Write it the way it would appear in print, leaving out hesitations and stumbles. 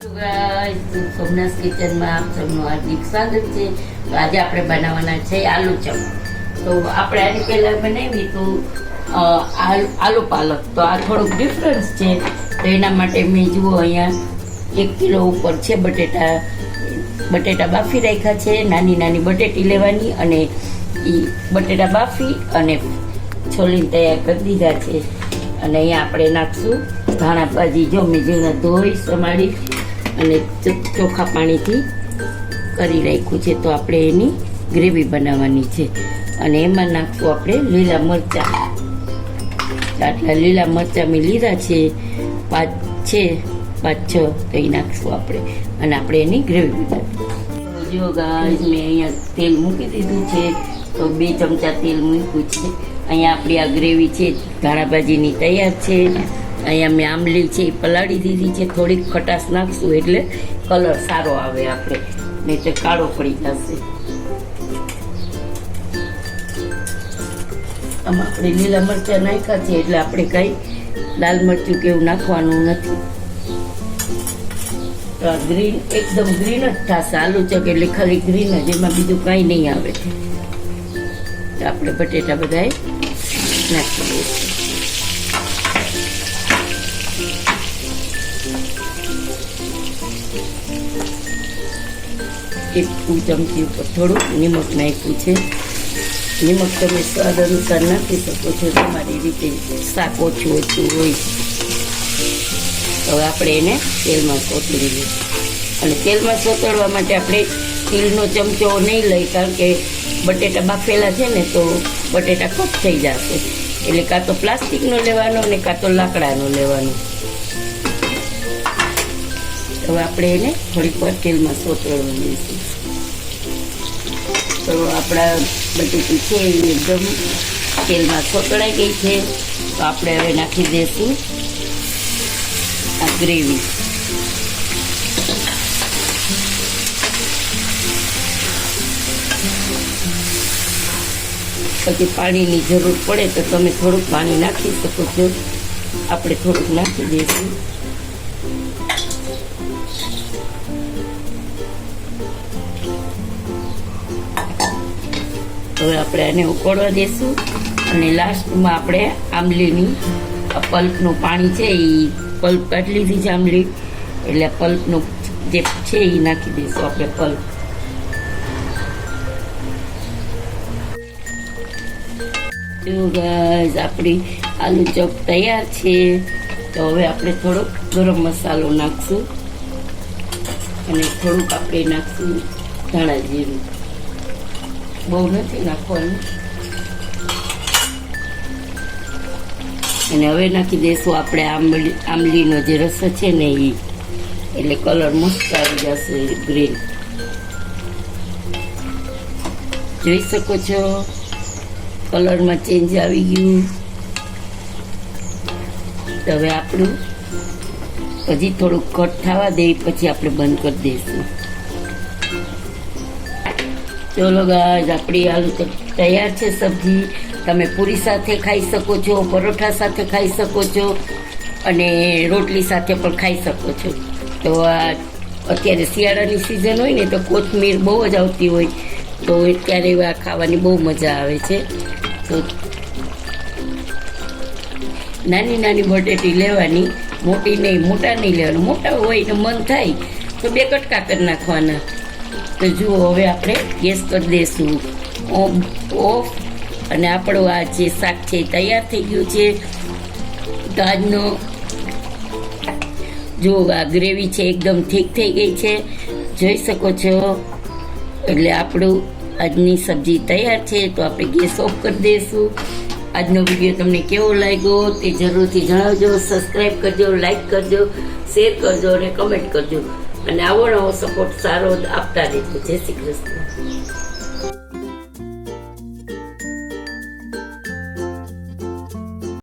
સોમનાથ કિચનમાં આપ સૌનું હાર્દિક સ્વાગત છે. તો આજે આપણે બનાવવાના છે આલુ ચપ. તો આપણે આની પહેલા બનાવી તો આલુ પાલક. તો આ થોડુંક ડિફરન્સ છે. તો એના માટે મેં જુઓ અહીંયા 1 કિલો ઉપર છે બટેટા બાફી રાખ્યા છે. નાની નાની બટેટી લેવાની અને એ બટેટા બાફી અને છોલીને તૈયાર કરી દીધા છે. અને અહીંયા આપણે નાખશું ધાણા ભાજી. જો મેં જેને ધોઈ સમારી અને ચોખ્ખા પાણીથી કરી રાખ્યું છે. તો આપણે એની ગ્રેવી બનાવવાની છે. અને એમાં નાખશું આપણે લીલા મરચાં. આટલા લીલા મરચાં મેં લીધા છે, 5-6 તો એ નાખશું આપણે. અને આપણે એની ગ્રેવી બનાવીશું. જો ગાઈસ મેં અહીંયા તેલ મૂકી દીધું છે. તો 2 ચમચા તેલ મૂક્યું છે. અહીંયા આપણી આ ગ્રેવી છે ધાણા ભાજીની તૈયાર છે. અહીંયા મેં આંબલી છે એ પલાળી દીધી છે. થોડીક ખટાશ નાખશું એટલે કલર સારો આવે આપણે, નહીં તો કાળો પડી જશે. આમાં આપણે લીલા મરચાં નાખ્યા છે એટલે આપણે કંઈ લાલ મરચું કે એવું નાખવાનું નથી. તો આ ગ્રીન એકદમ ગ્રીન જ થશે આલુ ચક એટલે ખાલી ગ્રીન જ, એમાં બીજું કાંઈ નહીં આવે. તો આપણે બટેટા બધાએ નાખી દઈશું. એક ચમચી ઉપર થોડું નિમક નાખ્યું છે. નિમક તમે સ્વાદ અનુસાર નાખી શકો છો, તમારી રીતે શાક ઓછું હોય. હવે આપણે એને તેલમાં સોતળી લઈએ. અને તેલમાં સોતળવા માટે આપણે સ્ટીલનો ચમચો નહીં લઈ, કારણ કે બટેટા બાફેલા છે ને તો બટેટા કપ થઈ જશે. એટલે કાં તો પ્લાસ્ટિકનો લેવાનો અને કાં તો લાકડાનો લેવાનો. હવે આપણે એને થોડીક વાર તેલમાં સોતળવા દઈશું. તો આપણા બટેટી છે એ એકદમ તેલમાં સોતળાઈ ગઈ છે. તો આપણે હવે નાખી દઈશું આ ગ્રેવી. પછી પાણીની જરૂર પડે તો તમે થોડુંક પાણી નાખી શકો છો. આપણે થોડુંક નાખી દઈશું. હવે આપણે આને ઉકળવા દઈશું. અને લાસ્ટમાં આપણે આંબલીની પલ્પનું પાણી છે એ પલ્પ કાઢી લીધી છે આંબલી, એટલે પલ્પનું જે છે એ નાખી દઈશું આપણે પલ્પ. જો ગાઈસ આપણી આલુ ચપ તૈયાર છે. તો હવે આપણે થોડોક ગરમ મસાલો નાખશું અને થોડુંક આપણે નાખશું ધાણા જીરું. બહુ નથી નાખવાનું. અને હવે નાખી દઈશું આપણે આંબલીનો જે રસ છે ને એ, એટલે કલર મસ્ત આવી જશે ગ્રીન. જોઈ શકો છો કલરમાં ચેન્જ આવી ગયું. તો હવે આપણું હજી થોડુંક કટ થવા દે પછી આપણે બંધ કરી દઈશું. ચલો ગાઈસ આપણી આલુ તૈયાર છે સબ્જી. તમે પૂરી સાથે ખાઈ શકો છો, પરોઠા સાથે ખાઈ શકો છો અને રોટલી સાથે પણ ખાઈ શકો છો. તો આ અત્યારે શિયાળાની સિઝન હોય ને તો કોથમીર બહુ જ આવતી હોય, તો ત્યારે આ ખાવાની બહુ મજા આવે છે. તો નાની નાની બટેટી લેવાની, મોટી નહીં, મોટા નહીં લેવાનું. મોટા હોય ને મન થાય તો 2 કટકા કરી નાખવાના. તો જુઓ હવે આપણે ગેસ કરી દઈશું ઓફ. અને આપણું આ જે શાક છે એ તૈયાર થઈ ગયું છે. તો આજનો જુઓ આ ગ્રેવી છે એકદમ ઠીક થઈ ગઈ છે, જોઈ શકો છો. એટલે આપણું આજની સબ્જી તૈયાર છે. તો આપણે ગેસ ઓફ કરી દઈશું. આજનો વિડીયો તમને કેવો લાગ્યો તે જરૂરથી જણાવજો. સબસ્ક્રાઈબ કરજો, લાઈક કરજો, શેર કરજો અને કમેન્ટ કરજો. અને આવો નવો સપોર્ટ સારો આપતા રહેજો. જય શ્રી કૃષ્ણ.